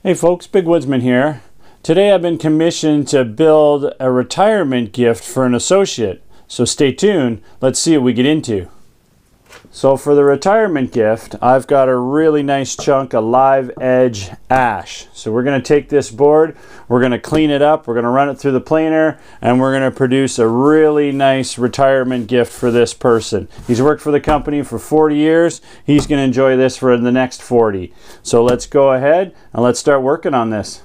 Hey folks, Big Woodsman here. Today I've been commissioned to build a retirement gift for an associate. So stay tuned, let's see what we get into. So for the retirement gift, I've got a really nice chunk of live edge ash. So we're going to take this board, we're going to clean it up, we're going to run it through the planer, and we're going to produce a really nice retirement gift for this person. He's worked for the company for 40 years. He's going to enjoy this for the next 40. So let's go ahead and let's start working on this.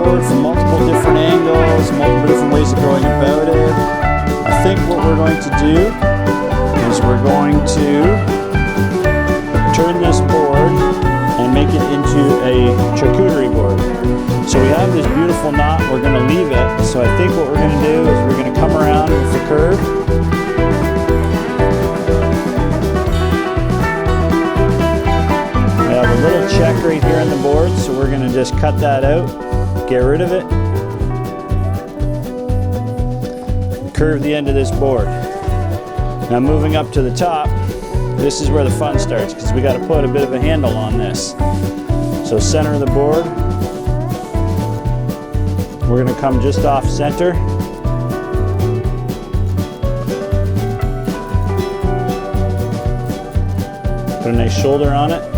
From multiple different angles, multiple different ways of going about it. I think what we're going to do is we're going to turn this board and make it into a charcuterie board. So we have this beautiful knot, we're going to leave it. So I think what we're going to do is we're going to come around with the curve. We have a little check right here on the board, so we're going to just cut that out. Get rid of it. Curve the end of this board. Now moving up to the top, this is where the fun starts because we got to put a bit of a handle on this. So center of the board. We're going to come just off center. Put a nice shoulder on it.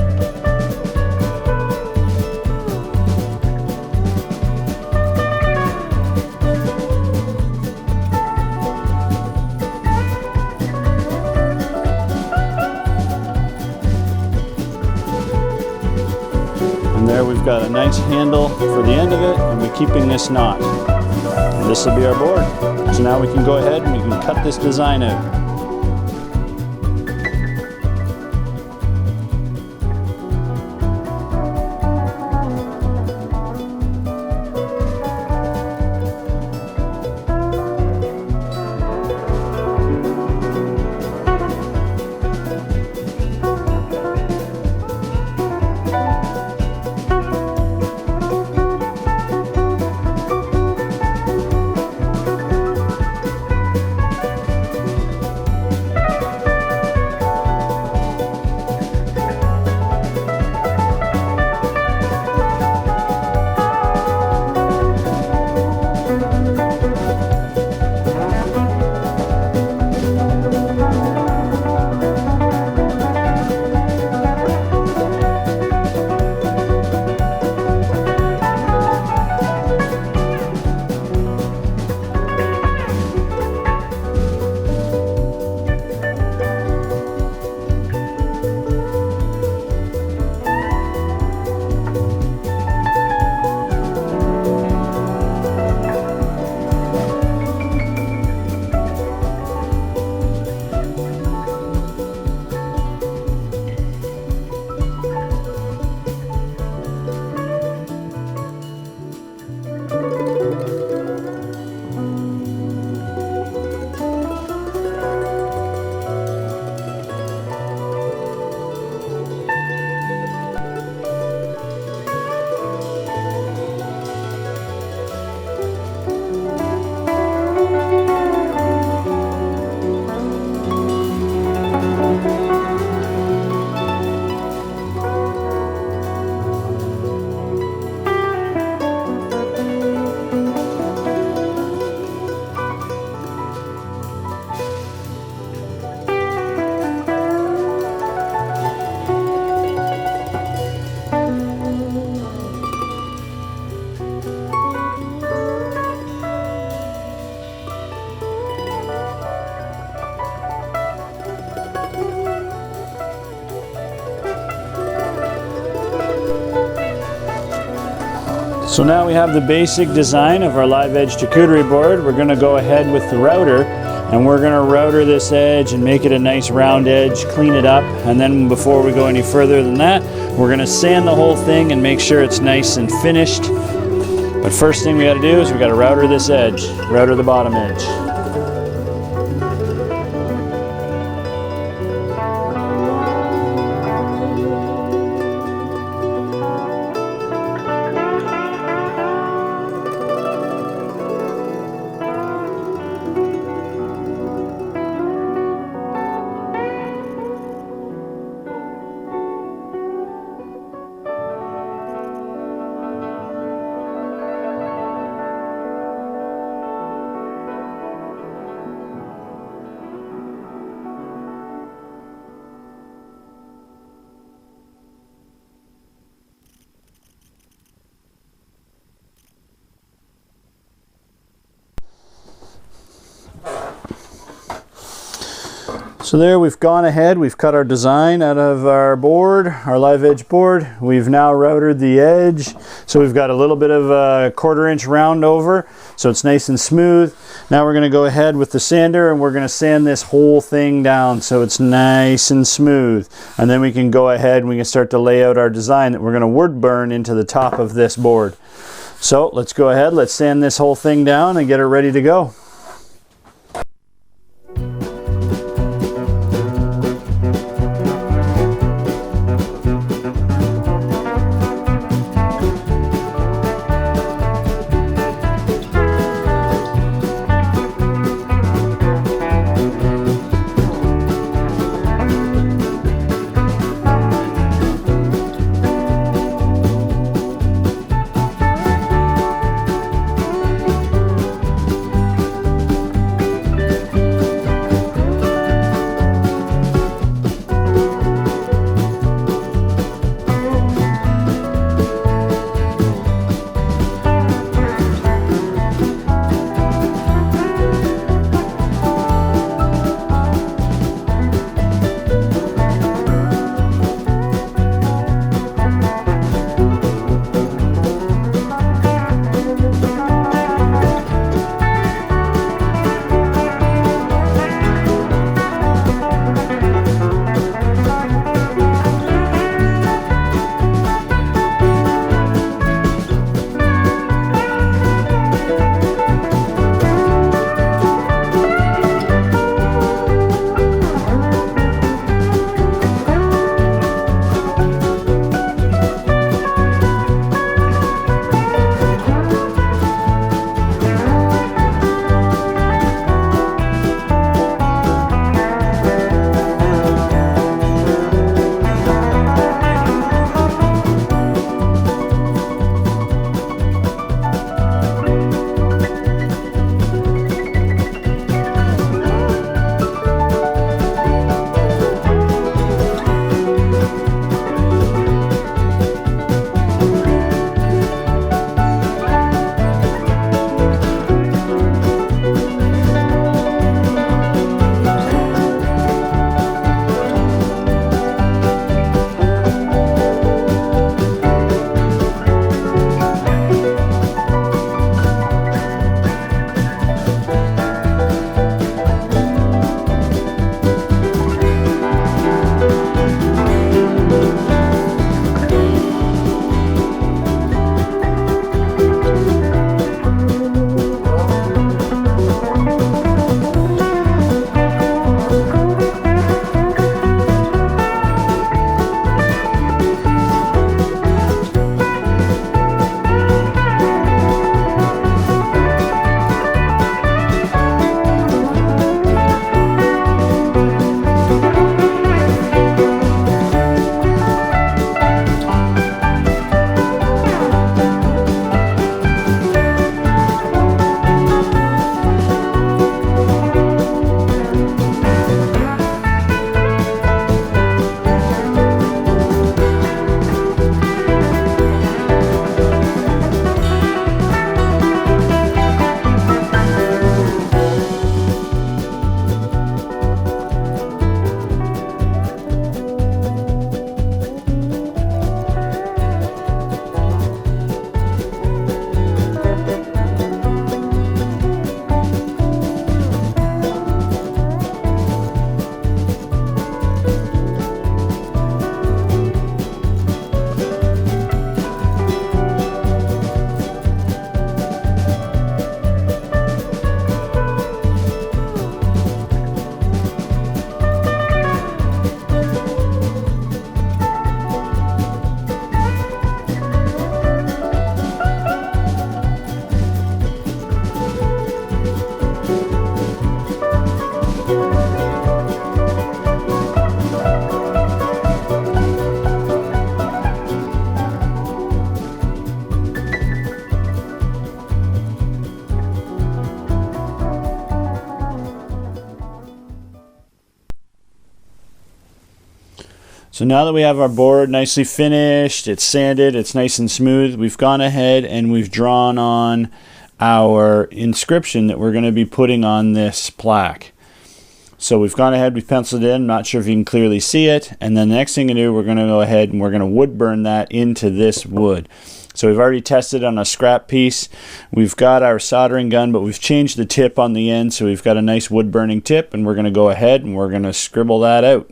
And there we've got a nice handle for the end of it, and we're keeping this knot. And this will be our board. So now we can go ahead and we can cut this design out. So now we have the basic design of our live edge charcuterie board. We're going to go ahead with the router, and we're going to router this edge and make it a nice round edge, clean it up, and then before we go any further than that, we're going to sand the whole thing and make sure it's nice and finished. But first thing we got to do is we got to router this edge, router the bottom edge. So there, we've gone ahead, we've cut our design out of our board, our live edge board. We've now routed the edge. So we've got a little bit of a 1/4 inch round over, so it's nice and smooth. Now we're going to go ahead with the sander and we're going to sand this whole thing down so it's nice and smooth. And then we can go ahead and we can start to lay out our design that we're going to wood burn into the top of this board. So let's go ahead, let's sand this whole thing down and get it ready to go. So now that we have our board nicely finished, it's sanded, it's nice and smooth, we've gone ahead and we've drawn on our inscription that we're going to be putting on this plaque. So we've gone ahead, we've penciled it in, I'm not sure if you can clearly see it, and then the next thing to do, we're going to go ahead and we're going to wood burn that into this wood. So we've already tested on a scrap piece. We've got our soldering gun, but we've changed the tip on the end, so we've got a nice wood burning tip, and we're going to go ahead and we're going to scribble that out.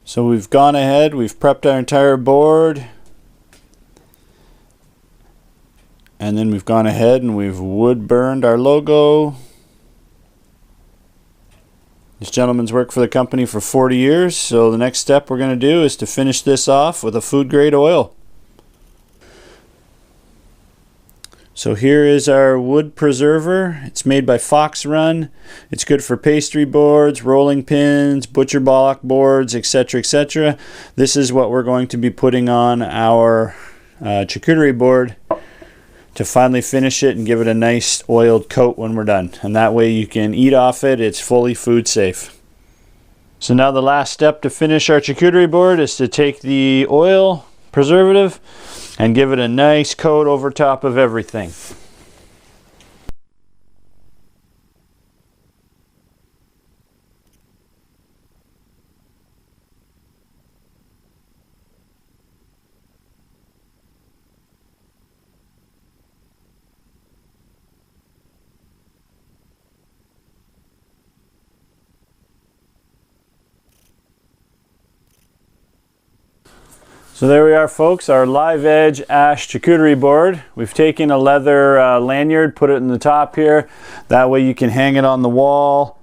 So we've gone ahead, we've prepped our entire board, and then we've gone ahead and we've wood burned our logo. This gentleman's worked for the company for 40 years, so the next step we're going to do is to finish this off with a food grade oil. So here is our wood preserver. It's made by Fox Run. It's good for pastry boards, rolling pins, butcher block boards, etc., etc. This is what we're going to be putting on our charcuterie board to finally finish it and give it a nice oiled coat when we're done. And that way you can eat off it. It's fully food safe. So now the last step to finish our charcuterie board is to take the oil preservative and give it a nice coat over top of everything. So there we are, folks, our live edge ash charcuterie board. We've taken a leather lanyard, put it in the top here. That way you can hang it on the wall.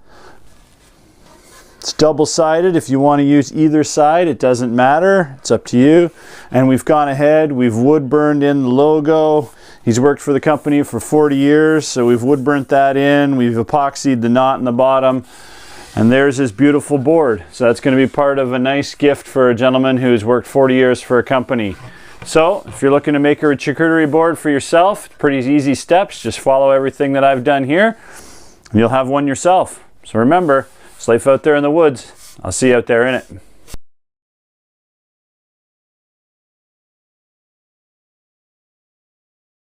It's double-sided. If you want to use either side, it doesn't matter. It's up to you. And we've gone ahead, we've wood burned in the logo. He's worked for the company for 40 years, so we've wood burnt that in. We've epoxied the knot in the bottom. And there's his beautiful board. So that's going to be part of a nice gift for a gentleman who's worked 40 years for a company. So if you're looking to make a charcuterie board for yourself, pretty easy steps. Just follow everything that I've done here, and you'll have one yourself. So remember, it's life out there in the woods. I'll see you out there in it.